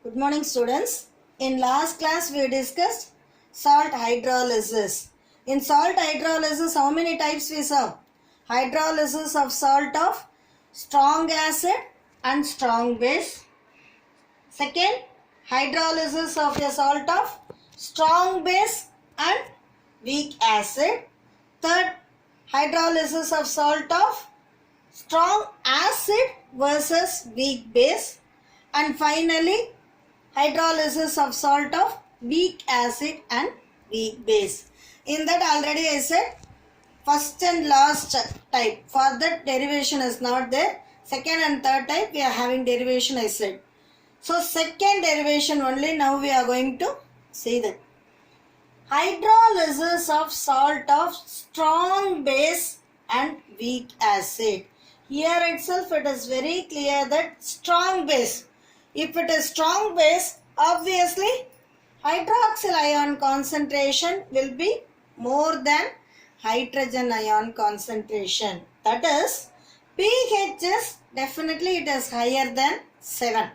Good morning, students. In last class we discussed salt hydrolysis. In salt hydrolysis, how many types we saw? Hydrolysis of salt of strong acid and strong base. Second, hydrolysis of a salt of strong base and weak acid. Third, hydrolysis of salt of strong acid versus weak base. And finally, hydrolysis of salt of weak acid and weak base. In that already I said first and last type. For that derivation is not there. Second and third type we are having derivation I said. So second derivation only now we are going to see that. Hydrolysis of salt of strong base and weak acid. Here itself it is very clear that strong base. If it is strong base, obviously hydroxyl ion concentration will be more than hydrogen ion concentration. That is, pH is definitely it is higher than 7.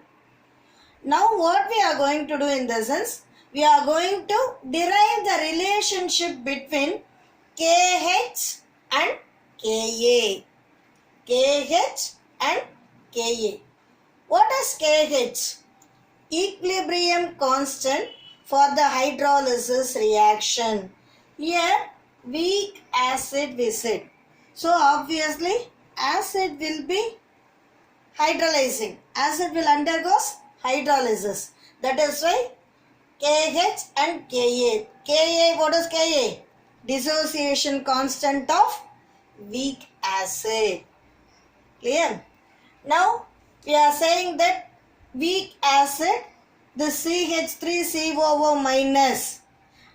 Now what we are going to do in this is, we are going to derive the relationship between KH and Ka. KH and Ka. What is KH? Equilibrium constant for the hydrolysis reaction. Here weak acid we said. So obviously acid will be hydrolyzing. Acid will undergo hydrolysis. That is why KH and Ka. Ka, what is Ka? Dissociation constant of weak acid. Clear? Now we are saying that weak acid, the CH3COO minus,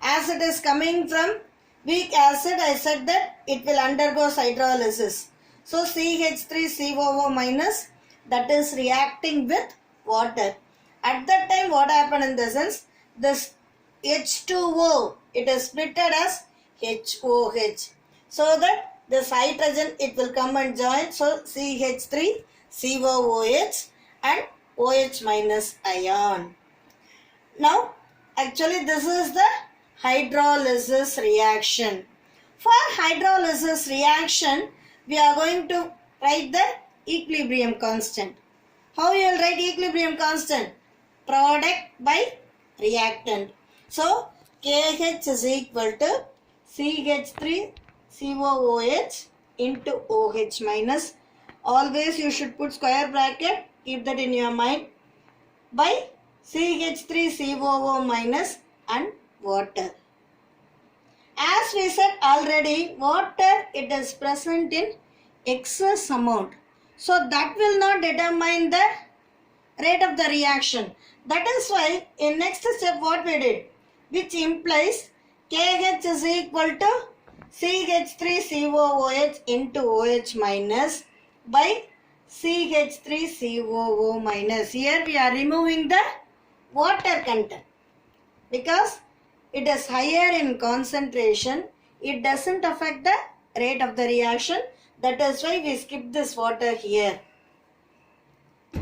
as it is coming from weak acid, I said that it will undergo hydrolysis. So CH3COO minus, that is reacting with water. At that time what happened in the sense, this H2O, it is split as HOH. So that this hydrogen it will come and join. So CH3COOH and OH minus ion. Now actually this is the hydrolysis reaction. For hydrolysis reaction we are going to write the equilibrium constant. How you will write equilibrium constant? Product by reactant. So KH is equal to CH3COOH into OH minus. Always you should put square bracket. Keep that in your mind. By CH3COO minus and water. As we said already, water it is present in excess amount. So that will not determine the rate of the reaction. That is why in next step what we did, which implies KH is equal to CH3COOH into OH minus by CH3COO minus. Here we are removing the water content because it is higher in concentration. It doesn't affect the rate of the reaction. That is why we skip this water here.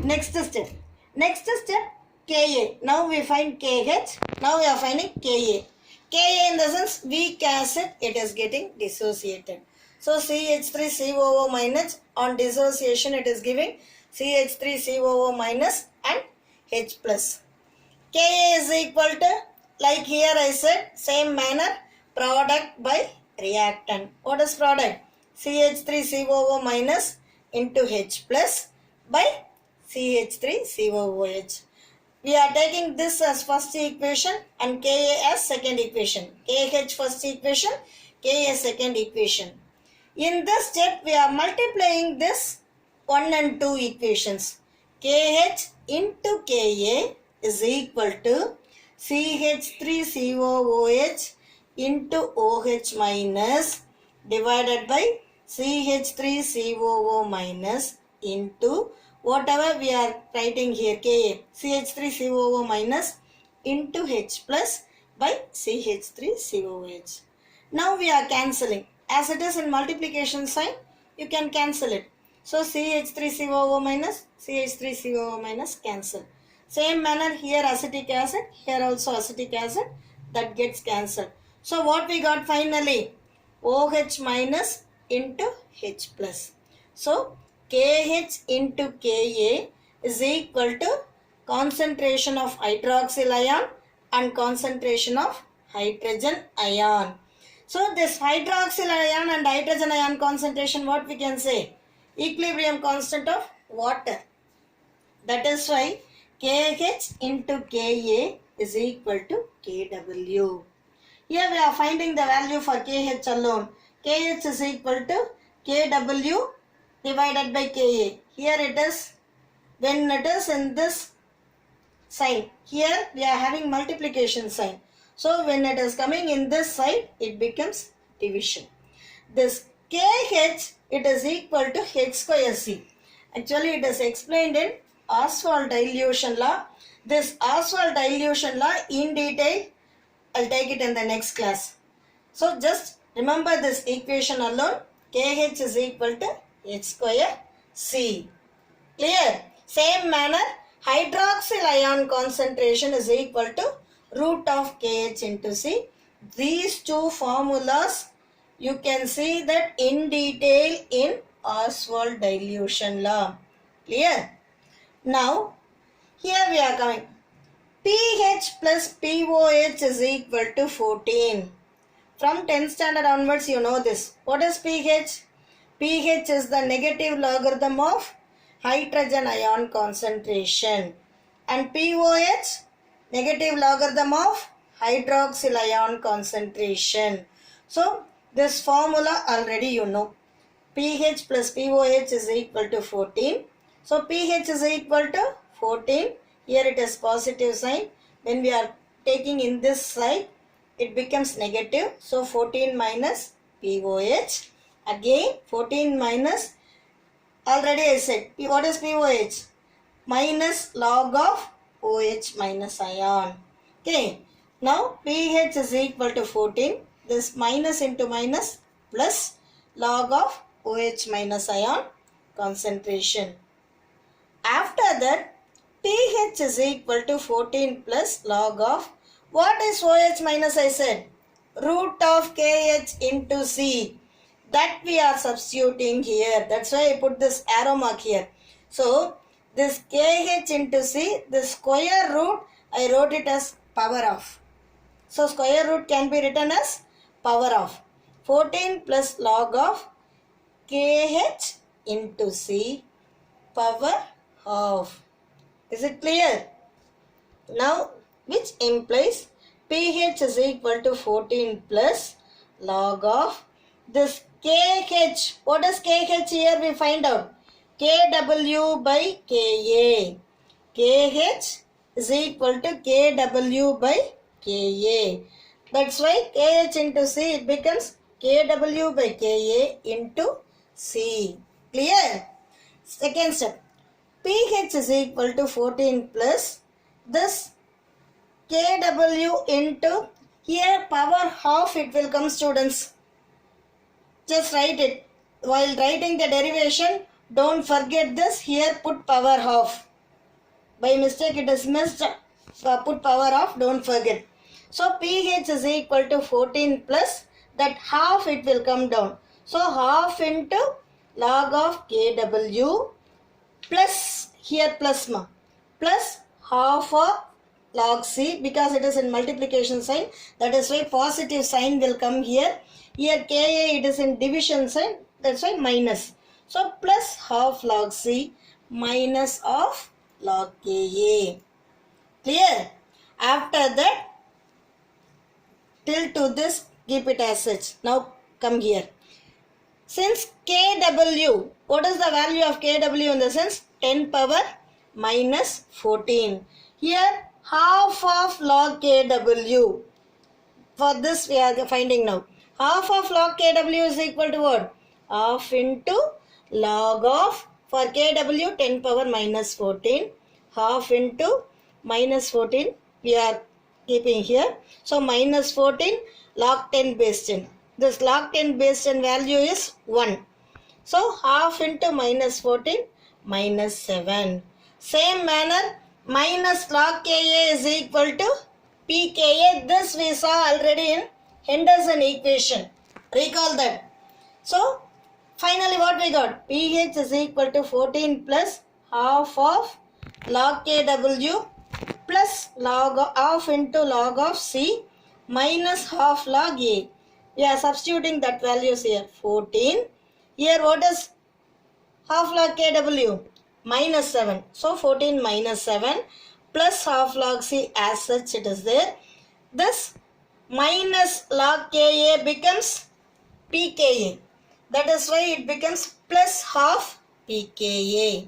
Next step. Next step Ka. Now we find KH. Now we are finding Ka. Ka in the sense weak acid it is getting dissociated. So CH3COO minus, on dissociation it is giving CH3COO minus and H plus. Ka is equal to, like here I said, same manner, product by reactant. What is product? CH3COO minus into H plus by CH3COOH. We are taking this as first equation and Ka as second equation. KH first equation, Ka second equation. In this step we are multiplying this 1 and 2 equations. KH into Ka is equal to CH3COOH into OH minus divided by CH3COO minus into whatever we are writing here, Ka, CH3COO minus into H plus by CH3COOH. Now we are cancelling. As it is in multiplication sign, you can cancel it. So CH3COO minus cancel. Same manner here acetic acid, here also acetic acid, that gets cancelled. So what we got finally? OH minus into H plus. So KH into Ka is equal to concentration of hydroxyl ion and concentration of hydrogen ion. So this hydroxyl ion and hydrogen ion concentration, what we can say? Equilibrium constant of water. That is why KH into Ka is equal to Kw. Here we are finding the value for KH alone. KH is equal to Kw divided by Ka. Here it is, when it is in this sign, here we are having multiplication sign. So when it is coming in this side, it becomes division. This KH, it is equal to H square C. Actually it is explained in Ostwald dilution law. This Ostwald dilution law in detail, I'll take it in the next class. So just remember this equation alone. KH is equal to H square C. Clear? Same manner, hydroxyl ion concentration is equal to root of KH into C. These two formulas you can see that in detail in Ostwald dilution law. Clear? Now, here we are coming. pH plus POH is equal to 14. From 10th standard onwards, you know this. What is pH? pH is the negative logarithm of hydrogen ion concentration. And POH, negative logarithm of hydroxyl ion concentration. So, this formula already you know. pH plus POH is equal to 14. So, pH is equal to 14. Here it is positive sign. When we are taking in this side, it becomes negative. So, 14 minus POH. Again, 14 minus, already I said, what is POH? Minus log of OH minus ion. Okay. Now, pH is equal to 14. This minus into minus plus log of OH minus ion concentration. After that, pH is equal to 14 plus log of, what is OH minus I said? Root of KH into C. That we are substituting here. That's why I put this arrow mark here. So, this KH into C, the square root, I wrote it as power of. So, square root can be written as power of. 14 plus log of KH into C power of. Is it clear? Now, which implies pH is equal to 14 plus log of this KH. What is KH here? We find out. Kw by Ka. KH is equal to Kw by Ka. That's why KH into C, it becomes Kw by Ka into C. Clear? Second step. pH is equal to 14 plus this Kw into, here power half it will come, students. Just write it. While writing the derivation, don't forget this. Here put power half. By mistake it is missed. Put power half, don't forget. So pH is equal to 14 plus that half it will come down. So half into log of Kw plus, here plus half of log C, because it is in multiplication sign. That is why positive sign will come here. Here Ka, it is in division sign. That's why minus. So plus half log C minus of log Ka. Clear? After that, till to this, keep it as such. Now come here. Since Kw, what is the value of Kw in the sense? 10 power minus 14. Here half of log Kw. For this we are finding now. Half of log Kw is equal to what? Half into log of, for Kw 10 power minus 14. Half into minus 14 we are keeping here. So minus 14 log 10 base 10. This log 10 base 10 value is 1. So half into minus 14 minus 7. Same manner, minus log Ka is equal to pKa. This we saw already in Henderson equation. Recall that. So, finally what we got? pH is equal to 14 plus half of log Kw plus log of half into log of C minus half log A. We are substituting that values here. 14. Here what is half log Kw? Minus 7. So 14 minus 7 plus half log C, as such it is there. This minus log Ka becomes pKa. That is why it becomes plus half pKa.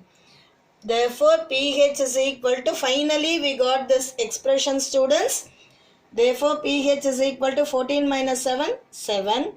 Therefore, pH is equal to, finally we got this expression, students. Therefore, pH is equal to 14 minus 7, 7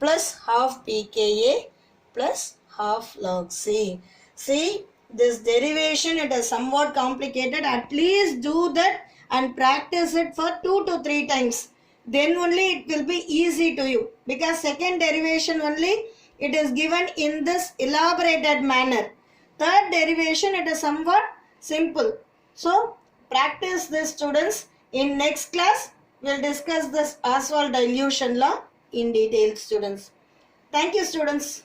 plus half pKa plus half log C. See, this derivation, it is somewhat complicated. At least do that and practice it for 2 to 3 times. Then only it will be easy to you. Because second derivation only, it is given in this elaborated manner. Third derivation, it is somewhat simple. So, practice this, students. In next class, we will discuss this Ostwald dilution law in detail, students. Thank you, students.